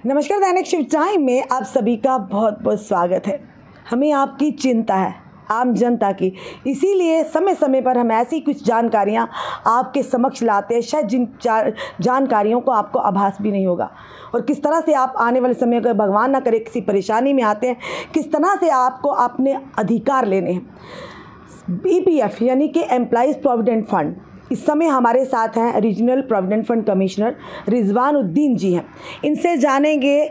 नमस्कार, दैनिक शिव टाइम में आप सभी का बहुत बहुत स्वागत है। हमें आपकी चिंता है, आम जनता की, इसीलिए समय समय पर हम ऐसी कुछ जानकारियां आपके समक्ष लाते हैं, शायद जिन जानकारियों को आपको आभास भी नहीं होगा, और किस तरह से आप आने वाले समय अगर भगवान ना करे किसी परेशानी में आते हैं, किस तरह से आपको अपने अधिकार लेने हैं। EPF यानी कि एम्प्लॉइज़ प्रोविडेंट फंड, इस समय हमारे साथ हैं regional provident fund commissioner Rizwan Uddin ji हैं। इनसे जानेंगे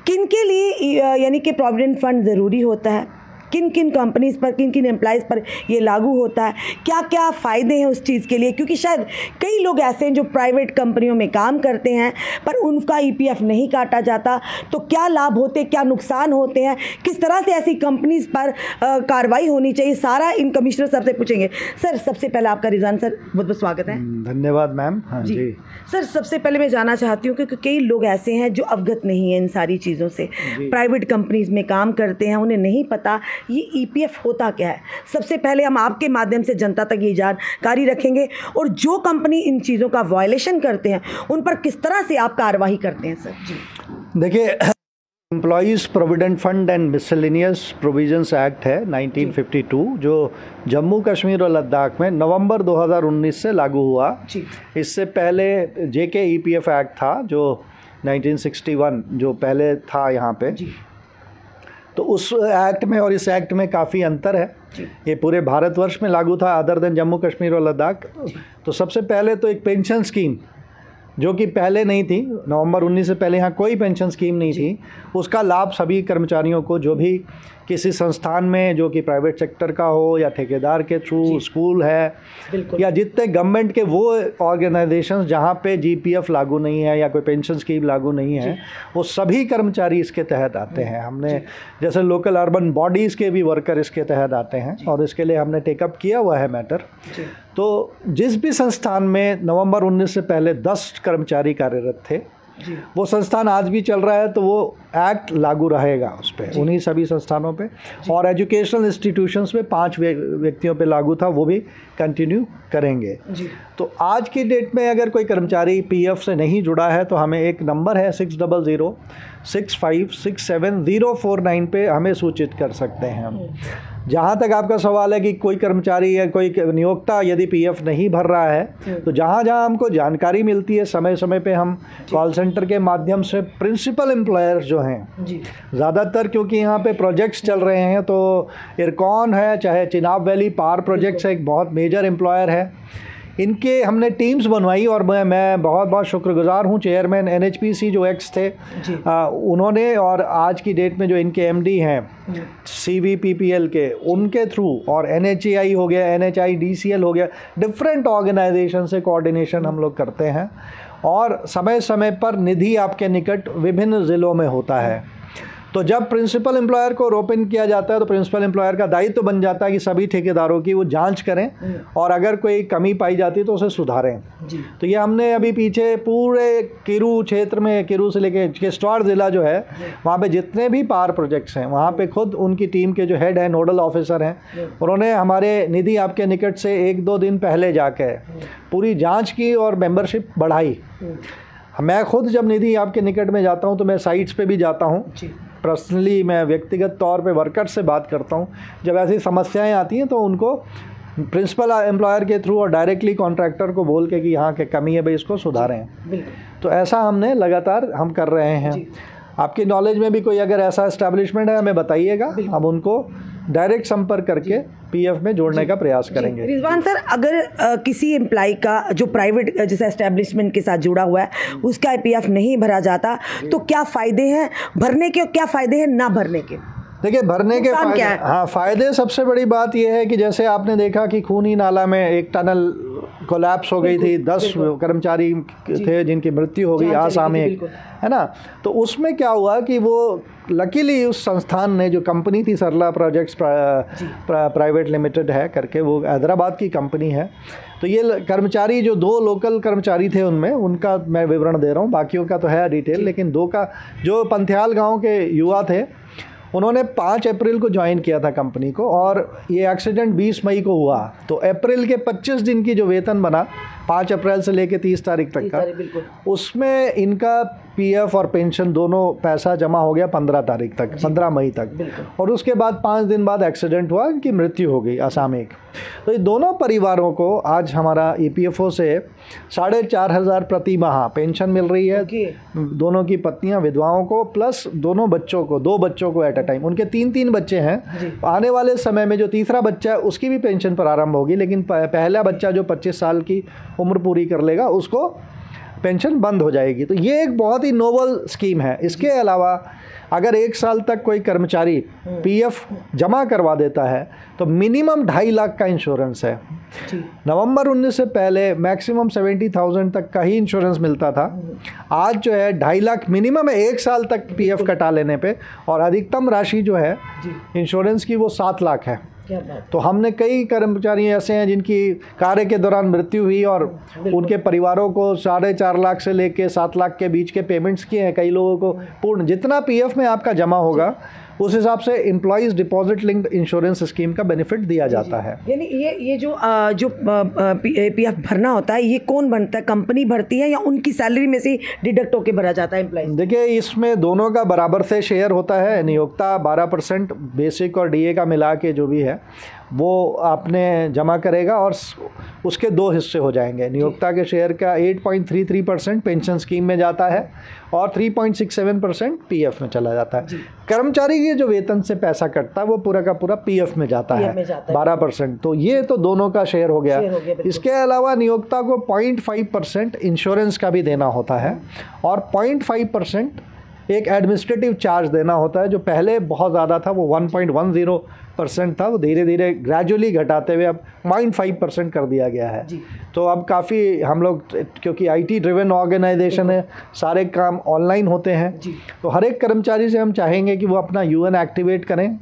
किन के लिए यानी कि प्रोविडेंट फंड ज़रूरी होता है, किन किन कंपनीज़ पर, किन किन एम्प्लॉइज़ पर ये लागू होता है, क्या क्या फ़ायदे हैं उस चीज़ के लिए, क्योंकि शायद कई लोग ऐसे हैं जो प्राइवेट कंपनियों में काम करते हैं पर उनका EPF नहीं काटा जाता, तो क्या लाभ होते हैं, क्या नुकसान होते हैं, किस तरह से ऐसी कंपनीज़ पर कार्रवाई होनी चाहिए, सारा इन कमिश्नर साहब से पूछेंगे। सर, सबसे पहले आपका रिजवान सर बहुत बहुत स्वागत है। धन्यवाद मैम। हाँ जी सर, सबसे पहले मैं जानना चाहती हूँ क्योंकि कई लोग ऐसे हैं जो अवगत नहीं है इन सारी चीज़ों से, प्राइवेट कंपनीज़ में काम करते हैं, उन्हें नहीं पता ये EPF होता क्या है। सबसे पहले हम आपके माध्यम से जनता तक ये जानकारी रखेंगे, और जो कंपनी इन चीज़ों का वायलेशन करते हैं उन पर किस तरह से आप कार्रवाई करते हैं। सर जी देखिए, employees provident fund and miscellaneous provisions act है 1952, जो जम्मू कश्मीर और लद्दाख में नवंबर 2019 से लागू हुआ। इससे पहले JK EPF एक्ट था जो 1961 जो पहले था यहाँ पे, तो उस एक्ट में और इस एक्ट में काफ़ी अंतर है। ये पूरे भारतवर्ष में लागू था अदर देन जम्मू कश्मीर और लद्दाख। तो सबसे पहले तो एक पेंशन स्कीम जो कि पहले नहीं थी, नवंबर 19 से पहले यहाँ कोई पेंशन स्कीम नहीं थी, उसका लाभ सभी कर्मचारियों को जो भी किसी संस्थान में जो कि प्राइवेट सेक्टर का हो या ठेकेदार के थ्रू स्कूल है या जितने गवर्नमेंट के वो ऑर्गेनाइजेशंस जहाँ पे GPF लागू नहीं है या कोई पेंशन स्कीम लागू नहीं है, वो सभी कर्मचारी इसके तहत आते हैं। हमने जैसे लोकल अर्बन बॉडीज़ के भी वर्कर इसके तहत आते हैं और इसके लिए हमने टेकअप किया हुआ है मैटर। तो जिस भी संस्थान में नवंबर 19 से पहले 10 कर्मचारी कार्यरत थे, वो संस्थान आज भी चल रहा है तो वो एक्ट लागू रहेगा उस पर, उन्हीं सभी संस्थानों पे। और एजुकेशनल इंस्टीट्यूशंस में 5 व्यक्तियों पे लागू था, वो भी कंटिन्यू करेंगे। तो आज की डेट में अगर कोई कर्मचारी PF से नहीं जुड़ा है तो हमें एक नंबर है 6006567049 पे हमें सूचित कर सकते हैं हम। जहाँ तक आपका सवाल है कि कोई कर्मचारी या कोई नियोक्ता यदि PF नहीं भर रहा है, तो जहाँ जहाँ हमको जानकारी मिलती है समय समय पे हम कॉल सेंटर के माध्यम से प्रिंसिपल एम्प्लॉयर्स जो हैं ज़्यादातर, क्योंकि यहाँ पे प्रोजेक्ट्स चल रहे हैं, तो इरकॉन है, चाहे चिनाब वैली पावर प्रोजेक्ट्स है, एक बहुत मेजर एम्प्लॉयर है, इनके हमने टीम्स बनवाई। और मैं बहुत बहुत शुक्रगुजार हूँ चेयरमैन NHPC जो एक्स थे उन्होंने, और आज की डेट में जो इनके MD हैं CVPPL के, उनके थ्रू, और NHAI हो गया, NHIDCL हो गया, डिफरेंट ऑर्गेनाइजेशन से कोऑर्डिनेशन हम लोग करते हैं। और समय समय पर निधि आपके निकट विभिन्न ज़िलों में होता है। तो जब प्रिंसिपल एम्प्लॉयर को रोपिन किया जाता है तो प्रिंसिपल एम्प्लॉयर का दायित्व तो बन जाता है कि सभी ठेकेदारों की वो जांच करें और अगर कोई कमी पाई जाती है तो उसे सुधारें। तो ये हमने अभी पीछे पूरे किरू क्षेत्र में, किरू से लेके किश्तवाड़ ज़िला जो है, वहाँ पे जितने भी पावर प्रोजेक्ट्स हैं, वहाँ पे खुद उनकी टीम के जो हेड हैं, नोडल ऑफिसर हैं, उन्होंने हमारे निधि आपके निकट से 1-2 दिन पहले जाके पूरी जाँच की और मेम्बरशिप बढ़ाई। मैं खुद जब निधि आपके निकट में जाता हूँ तो मैं साइट्स पे भी जाता हूँ, पर्सनली मैं व्यक्तिगत तौर पे वर्कर से बात करता हूँ। जब ऐसी समस्याएं आती हैं तो उनको प्रिंसिपल एम्प्लॉयर के थ्रू और डायरेक्टली कॉन्ट्रैक्टर को बोल के कि यहाँ के कमी है भाई, इसको सुधारें। तो ऐसा हमने लगातार हम कर रहे हैं। आपकी नॉलेज में भी कोई अगर ऐसा एस्टैब्लिशमेंट है हमें बताइएगा, हम उनको डायरेक्ट संपर्क करके PF में जोड़ने का प्रयास करेंगे। रिजवान सर, अगर किसी एम्प्लॉय का जो प्राइवेट जैसे एस्टैब्लिशमेंट के साथ जुड़ा हुआ है उसका EPF नहीं भरा जाता, तो क्या फ़ायदे हैं भरने के और क्या फ़ायदे हैं ना भरने के? देखिए, भरने के फायदे, हाँ, फ़ायदे सबसे बड़ी बात यह है कि जैसे आपने देखा कि खूनी नाला में एक टनल कोलैप्स हो गई थी, 10 कर्मचारी थे जिनकी मृत्यु हो गई आसाम में, है ना। तो उसमें क्या हुआ कि वो लकीली उस संस्थान ने, जो कंपनी थी सरला प्रोजेक्ट्स प्राइवेट लिमिटेड है करके, वो हैदराबाद की कंपनी है, तो ये कर्मचारी जो 2 लोकल कर्मचारी थे उनमें, उनका मैं विवरण दे रहा हूँ, बाकियों का तो है डिटेल, लेकिन 2 का, जो पंथियाल गाँव के युवा थे, उन्होंने 5 अप्रैल को ज्वाइन किया था कंपनी को, और ये एक्सीडेंट 20 मई को हुआ। तो अप्रैल के 25 दिन की जो वेतन बना 5 अप्रैल से लेकर 30 तारीख तक का, उसमें इनका पीएफ और पेंशन दोनों पैसा जमा हो गया 15 तारीख तक, 15 मई तक, और उसके बाद 5 दिन बाद एक्सीडेंट हुआ, इनकी मृत्यु हो गई असामयिक। तो ये दोनों परिवारों को आज हमारा ईपीएफओ से 4,500 प्रति माह पेंशन मिल रही है। दोनों की पत्नियां विधवाओं को, प्लस दोनों बच्चों को, 2 बच्चों को एट अ टाइम, उनके 3-3 बच्चे हैं। आने वाले समय में जो तीसरा बच्चा है उसकी भी पेंशन प्रारंभ होगी, लेकिन पहला बच्चा जो 25 साल की उम्र पूरी कर लेगा उसको पेंशन बंद हो जाएगी। तो ये एक बहुत ही नोबल स्कीम है। इसके अलावा अगर 1 साल तक कोई कर्मचारी पीएफ जमा करवा देता है तो मिनिमम 2.5 लाख का इंश्योरेंस है। नवंबर 19 से पहले मैक्सिमम 70,000 तक का ही इंश्योरेंस मिलता था। आज जो है 2.5 लाख मिनिमम है 1 साल तक पीएफ कटा लेने पे, और अधिकतम राशि जो है इंश्योरेंस की वो 7 लाख है। तो हमने कई कर्मचारी ऐसे हैं जिनकी कार्य के दौरान मृत्यु हुई और उनके परिवारों को 4.5 लाख से लेके 7 लाख के बीच के पेमेंट्स किए हैं। कई लोगों को पूर्ण जितना पीएफ में आपका जमा होगा उस हिसाब से employees deposit linked insurance scheme का बेनिफिट दिया जाता है। यानी ये जो पीएफ भरना होता है ये कौन भरता है, कंपनी भरती है या उनकी सैलरी में से डिडक्ट होकर भरा जाता है एम्प्लॉइज? देखिए, इसमें दोनों का बराबर से शेयर होता है। नियोक्ता 12% बेसिक और डीए का मिला के जो भी है वो आपने जमा करेगा और उसके 2 हिस्से हो जाएंगे। नियोक्ता के शेयर का 8.33% पेंशन स्कीम में जाता है और 3.67% पीएफ में चला जाता है। कर्मचारी के जो वेतन से पैसा कटता है वो पूरा का पूरा पीएफ में जाता है 12%। तो ये तो दोनों का शेयर हो गया। इसके अलावा नियोक्ता को 0.5% इंश्योरेंस का भी देना होता है और 0.5% एक एडमिनिस्ट्रेटिव चार्ज देना होता है, जो पहले बहुत ज़्यादा था, वो 1.10% था, वो धीरे धीरे ग्रेजुअली घटाते हुए अब 0.5% कर दिया गया है। तो अब काफ़ी हम लोग, क्योंकि आईटी ड्रिवन ऑर्गेनाइजेशन है, सारे काम ऑनलाइन होते हैं, तो हर एक कर्मचारी से हम चाहेंगे कि वो अपना यूएन एक्टिवेट करें,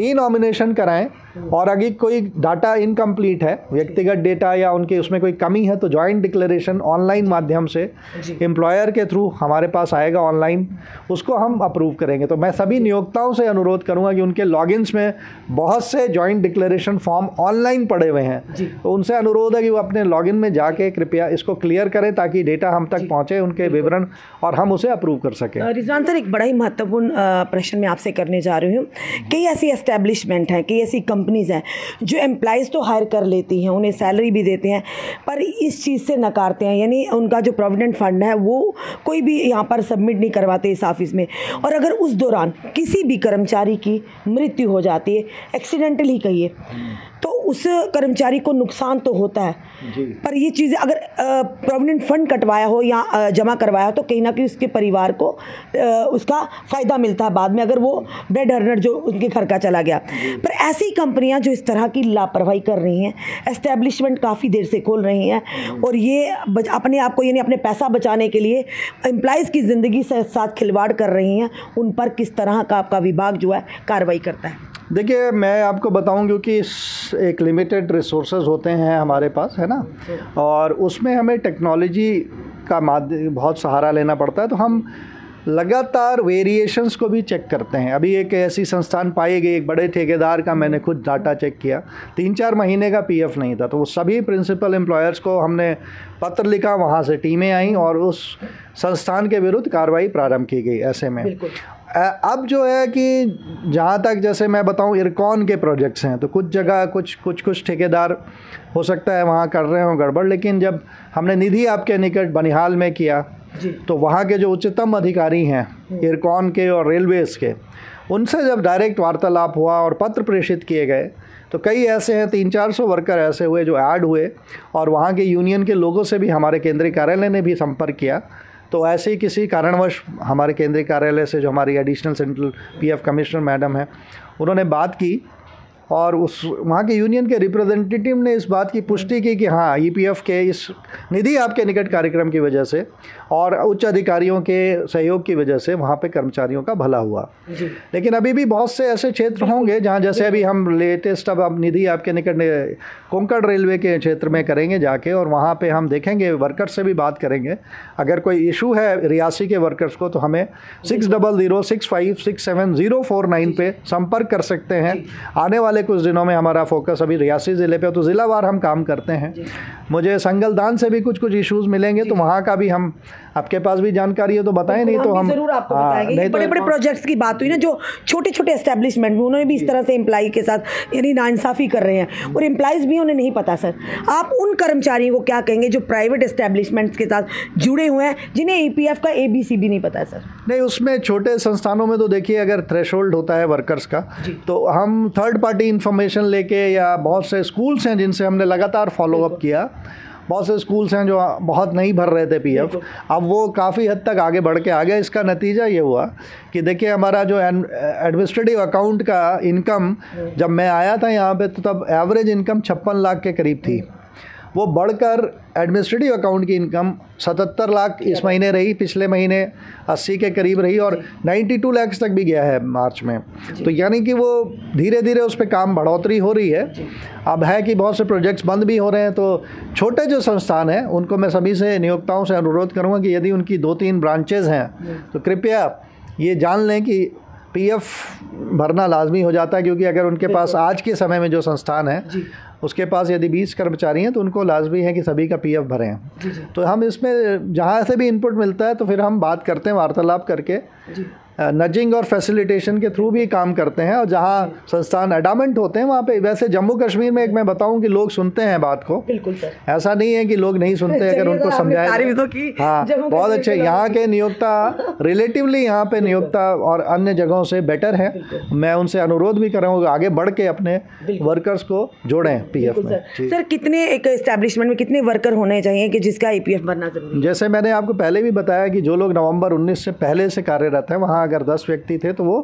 ई नॉमिनेशन कराएं, और अगर कोई डाटा इनकम्प्लीट है, व्यक्तिगत डेटा या उनके उसमें कोई कमी है, तो जॉइंट डिक्लेरेशन ऑनलाइन माध्यम से एम्प्लॉयर के थ्रू हमारे पास आएगा ऑनलाइन, उसको हम अप्रूव करेंगे। तो मैं सभी नियोक्ताओं से अनुरोध करूंगा कि उनके लॉगिन्स में बहुत से जॉइंट डिक्लेरेशन फॉर्म ऑनलाइन पड़े हुए हैं, तो उनसे अनुरोध है कि वो अपने लॉगिन में जाके कृपया इसको क्लियर करें ताकि डेटा हम तक पहुँचे, उनके विवरण, और हम उसे अप्रूव कर सकें। रिजवान सर, एक बड़ा ही महत्वपूर्ण प्रश्न मैं आपसे करने जा रही हूँ। कई ऐसी एस्टेब्लिशमेंट हैं, कई ऐसी कंपनीज हैं जो एम्प्लॉइज़ तो हायर कर लेती हैं, उन्हें सैलरी भी देते हैं, पर इस चीज़ से नकारते हैं, यानी उनका जो प्रोविडेंट फंड है वो कोई भी यहाँ पर सबमिट नहीं करवाते इस ऑफिस में। और अगर उस दौरान किसी भी कर्मचारी की मृत्यु हो जाती है, एक्सीडेंटल ही कहिए, तो उस कर्मचारी को नुकसान तो होता है, पर ये चीज़ें अगर प्रोविडेंट फंड कटवाया हो या जमा करवाया हो तो कहीं ना कहीं उसके परिवार को उसका फ़ायदा मिलता है बाद में, अगर वो बेड अर्नर जो उनके घर का चला गया। पर ऐसी कंपनियां जो इस तरह की लापरवाही कर रही हैं, एस्टेब्लिशमेंट काफ़ी देर से खोल रही हैं, और ये अपने आप को, यानी अपने पैसा बचाने के लिए एम्प्लॉइज़ की ज़िंदगी से साथ खिलवाड़ कर रही हैं, उन पर किस तरह का आपका विभाग जो है कार्रवाई करता है? देखिए, मैं आपको बताऊं, क्योंकि एक लिमिटेड रिसोर्सेज होते हैं हमारे पास, है ना, और उसमें हमें टेक्नोलॉजी का बहुत सहारा लेना पड़ता है, तो हम लगातार वेरिएशंस को भी चेक करते हैं। अभी एक ऐसी संस्थान पाई गई, एक बड़े ठेकेदार का मैंने खुद डाटा चेक किया, 3-4 महीने का पीएफ नहीं था, तो वो सभी प्रिंसिपल एम्प्लॉयर्स को हमने पत्र लिखा, वहाँ से टीमें आईं और उस संस्थान के विरुद्ध कार्रवाई प्रारंभ की गई। ऐसे में अब जो है कि जहाँ तक, जैसे मैं बताऊँ, इरकॉन के प्रोजेक्ट्स हैं, तो कुछ जगह कुछ ठेकेदार हो सकता है वहाँ कर रहे हों गड़बड़, लेकिन जब हमने निधि आपके निकट बनिहाल में किया तो वहाँ के जो उच्चतम अधिकारी हैं इरकॉन के और रेलवेज़ के, उनसे जब डायरेक्ट वार्तालाप हुआ और पत्र प्रेषित किए गए, तो कई ऐसे हैं, 300-400 वर्कर ऐसे हुए जो ऐड हुए, और वहाँ के यूनियन के लोगों से भी हमारे केंद्रीय कार्यालय ने भी संपर्क किया। तो ऐसे ही किसी कारणवश हमारे केंद्रीय कार्यालय से जो हमारी additional central PF commissioner madam है, उन्होंने बात की, और वहाँ के यूनियन के रिप्रेजेंटेटिव ने इस बात की पुष्टि की कि हाँ, ईपीएफ के इस निधि आपके निकट कार्यक्रम की वजह से और उच्च अधिकारियों के सहयोग की वजह से वहाँ पे कर्मचारियों का भला हुआ। लेकिन अभी भी बहुत से ऐसे क्षेत्र होंगे जहाँ, जैसे अभी हम लेटेस्ट अब निधि आपके निकट कोंकण रेलवे के क्षेत्र में करेंगे जाके, और वहाँ पे हम देखेंगे, वर्कर्स से भी बात करेंगे। अगर कोई इशू है रियासी के वर्कर्स को, तो हमें 6006567049 पे संपर्क कर सकते हैं। आने वाले वाले कुछ दिनों में हमारा फोकस अभी रियासी ज़िले पे, तो ज़िलावार हम काम करते हैं। मुझे संगलदान से भी कुछ इश्यूज़ मिलेंगे, तो वहाँ का भी हम, आपके पास भी जानकारी है तो बताएं, नहीं तो हम जरूर आपको बताएंगे। बड़े बड़े प्रोजेक्ट्स की बात हुई ना, जो छोटे छोटे एस्टेब्लिशमेंट में उन्होंने भी इस तरह से एम्प्लॉई के साथ यानी नाइंसाफ़ी कर रहे हैं, और एम्प्लॉइज़ भी उन्हें नहीं पता। सर, आप उन कर्मचारियों को क्या कहेंगे जो प्राइवेट एस्टेब्लिशमेंट्स के साथ जुड़े हुए हैं, जिन्हें EPF का ABC भी नहीं पता है? सर नहीं, उसमें छोटे संस्थानों में तो देखिए, अगर थ्रेशोल्ड होता है वर्कर्स का, तो हम थर्ड पार्टी इंफॉर्मेशन लेके, या बहुत से स्कूल्स हैं जिनसे हमने लगातार फॉलोअप किया, बहुत से स्कूल्स हैं जो बहुत नहीं भर रहे थे PF, अब वो काफ़ी हद तक आगे बढ़ के आ गया। इसका नतीजा ये हुआ कि देखिए, हमारा जो एडमिनिस्ट्रेटिव अकाउंट का इनकम, जब मैं आया था यहाँ पे, तो तब एवरेज इनकम 56 लाख के करीब थी। वो बढ़कर एडमिनिस्ट्रेटिव अकाउंट की इनकम 77 लाख इस महीने रही, पिछले महीने 80 के करीब रही, और 92 लाख तक भी गया है मार्च में। तो यानी कि वो धीरे धीरे उस पर काम बढ़ोतरी हो रही है। अब है कि बहुत से प्रोजेक्ट्स बंद भी हो रहे हैं, तो छोटे जो संस्थान हैं उनको मैं सभी से, नियोक्ताओं से अनुरोध करूँगा कि यदि उनकी 2-3 ब्रांचेज़ हैं तो कृपया ये जान लें कि PF भरना लाजमी हो जाता है, क्योंकि अगर उनके पास आज के समय में जो संस्थान है उसके पास यदि 20 कर्मचारी हैं तो उनको लाजमी है कि सभी का PF भरें। तो हम इसमें जहाँ से भी इनपुट मिलता है तो फिर हम बात करते हैं, वार्तालाप करके नजिंग और फैसिलिटेशन के थ्रू भी काम करते हैं। और जहाँ संस्थान एडामेंट होते हैं वहाँ पे, वैसे जम्मू कश्मीर में एक मैं बताऊँ कि लोग सुनते हैं बात को, बिल्कुल सर, ऐसा नहीं है कि लोग नहीं सुनते, अगर उनको समझाया। हाँ, बहुत अच्छे यहाँ के नियोक्ता, रिलेटिवली यहाँ पे नियोक्ता और अन्य जगहों से बेटर है। मैं उनसे अनुरोध भी कर रहा हूँ आगे बढ़ के अपने वर्कर्स को जोड़ें PF में। सर, कितने एक एस्टेब्लिशमेंट में कितने वर्कर होने चाहिए कि जिसका EPF भरना जरूरी है? जैसे मैंने आपको पहले भी बताया कि जो लोग नवंबर 19 से पहले से कार्यरत हैं, वहाँ अगर 10 व्यक्ति थे तो वो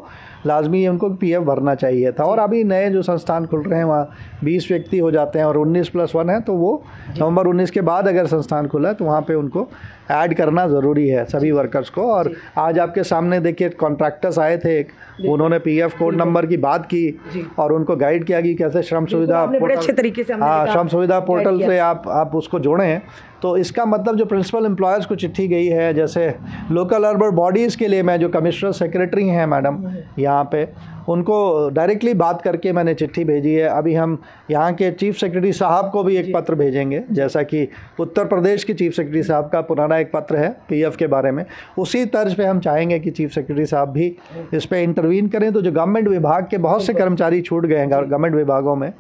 लाजमी उनको PF भरना चाहिए था। और अभी नए जो संस्थान खुल रहे हैं वहाँ 20 व्यक्ति हो जाते हैं, और 19+1 है, तो वो नवंबर 19 के बाद अगर संस्थान खुला है तो वहाँ पे उनको ऐड करना ज़रूरी है सभी वर्कर्स को। और आज आपके सामने देखिए, कॉन्ट्रैक्टर्स आए थे, उन्होंने PF कोड नंबर की बात की और उनको गाइड किया कि कैसे श्रम सुविधा पोर्टल, अच्छे तरीके से, हाँ, श्रम सुविधा पोर्टल से आप उसको जोड़ें। तो इसका मतलब जो प्रिंसिपल एम्प्लॉयर्स को चिट्ठी गई है, जैसे लोकल अर्बन बॉडीज़ के लिए मैं जो कमिश्नर सेक्रेटरी हैं मैडम यहाँ पे, उनको डायरेक्टली बात करके मैंने चिट्ठी भेजी है। अभी हम यहाँ के चीफ सेक्रेटरी साहब को भी एक पत्र भेजेंगे, जैसा कि उत्तर प्रदेश के चीफ सेक्रेटरी साहब का पुराना एक पत्र है PF के बारे में, उसी तर्ज पे हम चाहेंगे कि चीफ सेक्रेटरी साहब भी इस पर इंटरवीन करें। तो जो गवर्नमेंट विभाग के बहुत से कर्मचारी छूट गए हैं गवर्नमेंट विभागों में,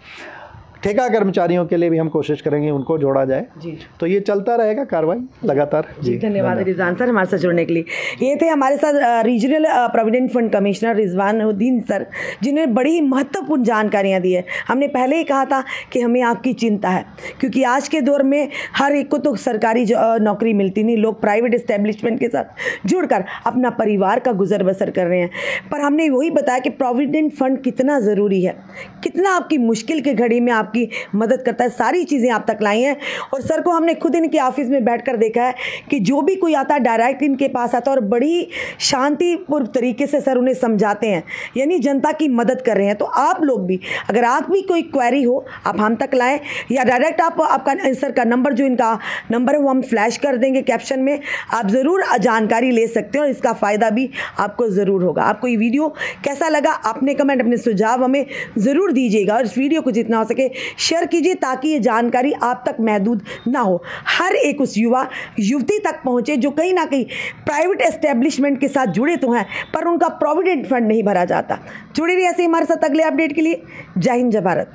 ठेका कर्मचारियों के लिए भी हम कोशिश करेंगे उनको जोड़ा जाए। तो ये चलता रहेगा कार्रवाई लगातार। जी, धन्यवाद रिजवान सर हमारे साथ जुड़ने के लिए। ये थे हमारे साथ regional provident fund commissioner Rizwanuddin sir, जिन्होंने बड़ी महत्वपूर्ण जानकारियाँ दी है। हमने पहले ही कहा था कि हमें आपकी चिंता है, क्योंकि आज के दौर में हर एक को तो सरकारी नौकरी मिलती नहीं, लोग प्राइवेट एस्टेब्लिशमेंट के साथ जुड़कर अपना परिवार का गुजर बसर कर रहे हैं। पर हमने वही बताया कि प्रोविडेंट फंड कितना ज़रूरी है, कितना आपकी मुश्किल की घड़ी में की मदद करता है, सारी चीज़ें आप तक लाई हैं। और सर को हमने खुद इनके ऑफिस में बैठकर देखा है कि जो भी कोई आता है डायरेक्ट इनके पास आता है और बड़ी शांतिपूर्ण तरीके से सर उन्हें समझाते हैं, यानी जनता की मदद कर रहे हैं। तो आप लोग भी, अगर आप भी कोई क्वेरी हो, आप हम तक लाएं, या डायरेक्ट आपका सर का नंबर, जो इनका नंबर है वो हम फ्लैश कर देंगे कैप्शन में, आप ज़रूर जानकारी ले सकते हैं और इसका फ़ायदा भी आपको ज़रूर होगा। आपको ये वीडियो कैसा लगा, अपने कमेंट, अपने सुझाव हमें ज़रूर दीजिएगा, और इस वीडियो को जितना हो सके शेयर कीजिए, ताकि ये जानकारी आप तक महदूद ना हो, हर एक उस युवा युवती तक पहुंचे जो कहीं ना कहीं प्राइवेट एस्टेब्लिशमेंट के साथ जुड़े तो हैं, पर उनका प्रोविडेंट फंड नहीं भरा जाता। जुड़े रहिए ऐसे हमारे साथ अगले अपडेट के लिए। जय हिंद, जय भारत।